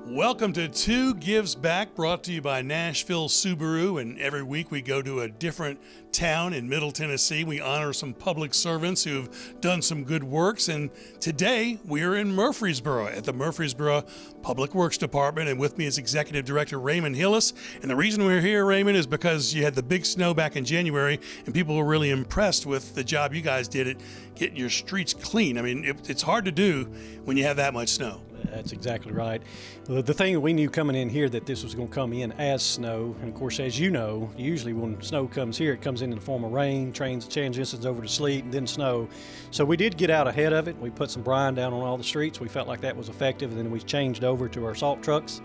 Welcome to Two Gives Back, brought to you by Nashville Subaru. And every week we go to a different town in Middle Tennessee. We honor some public servants who've done some good works. And today we are in Murfreesboro at the Murfreesboro Public Works Department. And with me is Executive Director Raymond Hillis. And the reason we're here, Raymond, is because you had the big snow back in January and people were really impressed with the job you guys did at getting your streets clean. I mean, it's hard to do when you have that much snow. That's exactly right. The thing we knew coming in here that this was going to come in as snow, and of course, as you know, usually when snow comes here, it comes in the form of rain, transitions over to sleet, and then snow. So we did get out ahead of it. We put some brine down on all the streets. We felt like that was effective, and then we changed over to our salt trucks.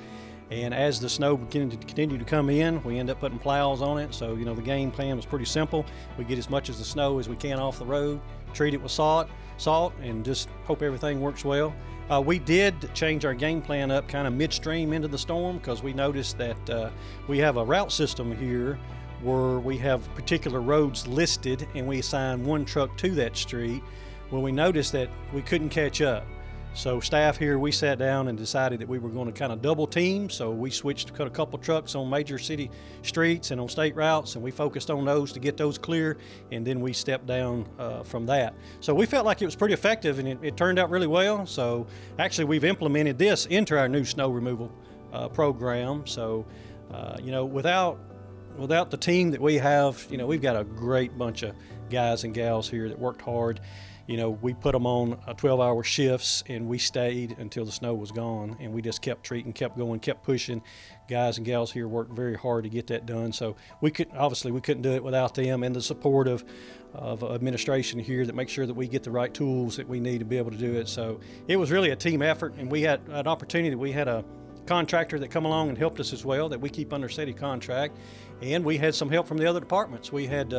And as the snow continued to come in, we end up putting plows on it. So, the game plan was pretty simple. We get as much of the snow as we can off the road, treat it with salt, and just hope everything works well. We did change our game plan up kind of midstream into the storm because we noticed that we have a route system here where we have particular roads listed and we assign one truck to that street. Well, we noticed that we couldn't catch up. So staff here, we sat down and decided that we were going to kind of double team. So we switched to cut a couple trucks on major city streets and on state routes, and we focused on those to get those clear, and then we stepped down from that. So we felt like it was pretty effective, and it turned out really well. So actually we've implemented this into our new snow removal program. So, without the team that we have, we've got a great bunch of guys and gals here that worked hard. We put them on 12-hour shifts, and we stayed until the snow was gone, and we just kept treating, kept going, kept pushing. Guys and gals here worked very hard to get that done. So we couldn't do it without them and the support of administration here that make sure that we get the right tools that we need to be able to do it. So it was really a team effort, and we had an opportunity. We had a contractor that come along and helped us as well that we keep under steady contract, and we had some help from the other departments. We had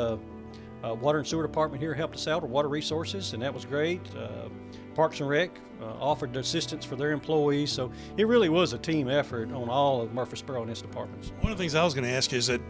Water and Sewer Department here helped us out with water resources, and that was great. Parks and Rec offered assistance for their employees, so it really was a team effort on all of Murfreesboro and its departments. One of the things I was going to ask you is that,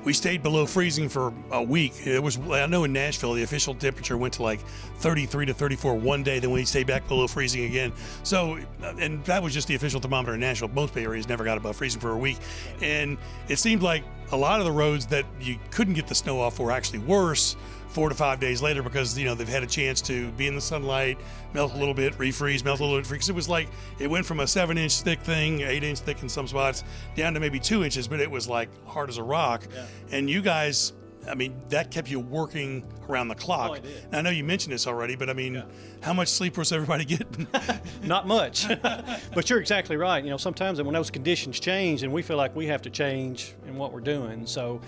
we stayed below freezing for a week. I know in Nashville, the official temperature went to like 33 to 34 one day, then we stayed back below freezing again. So, and that was just the official thermometer in Nashville. Most areas never got above freezing for a week. And it seemed like a lot of the roads that you couldn't get the snow off were actually worse 4 to 5 days later because, they've had a chance to be in the sunlight, melt a little bit, refreeze, melt a little bit, because it was like, it went from a 7-inch thick thing, 8-inch thick in some spots, down to maybe 2 inches, but it was like hard as a rock. Yeah. And you guys, that kept you working around the clock. Oh, I did. Now, I know you mentioned this already, but How much sleep was everybody getting? Not much, but you're exactly right. Sometimes when those conditions change and we feel like we have to change in what we're doing, so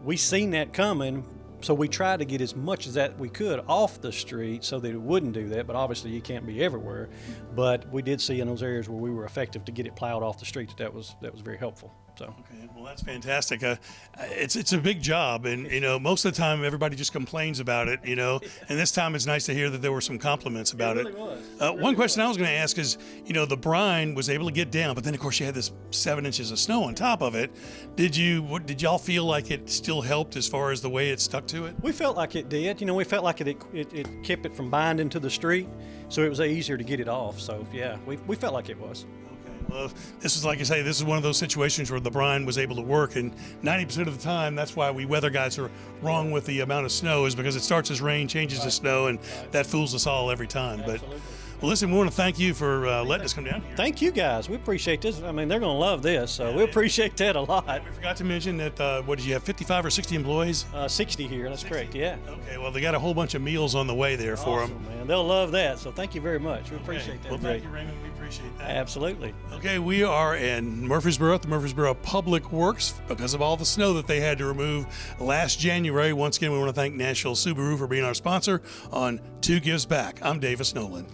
we seen that coming. So we tried to get as much as that we could off the street so that it wouldn't do that, but obviously you can't be everywhere. But we did see in those areas where we were effective to get it plowed off the street that was very helpful. So. Okay, well, that's fantastic. It's a big job, and most of the time everybody just complains about it, and this time it's nice to hear that there were some compliments about it. Really was. One question I was going to ask is, the brine was able to get down, but then of course you had this 7 inches of snow on top of it. Did y'all feel like it still helped as far as the way it stuck to it? We felt like it did. We felt like it kept it from binding to the street, so it was easier to get it off. So yeah, we felt like it was. Well, this is, like I say, this is one of those situations where the brine was able to work, and 90% of the time, that's why we weather guys are wrong with the amount of snow, is because it starts as rain, changes to snow, and that fools us all every time. Absolutely. But, well, listen, we want to thank you for letting us come down here. Thank you, guys. We appreciate this. They're going to love this, so we appreciate that a lot. We forgot to mention that, what did you have, 55 or 60 employees? 60 here, that's 60. Correct, yeah. Okay, well, they got a whole bunch of meals on the way there for them. Man. They'll love that, so thank you very much. We appreciate that. Well, thank you, Raymond. We appreciate that. Absolutely. Okay, we are in Murfreesboro at the Murfreesboro Public Works because of all the snow that they had to remove last January. Once again, we want to thank Nashville Subaru for being our sponsor on Two Gives Back. I'm Davis Nolan.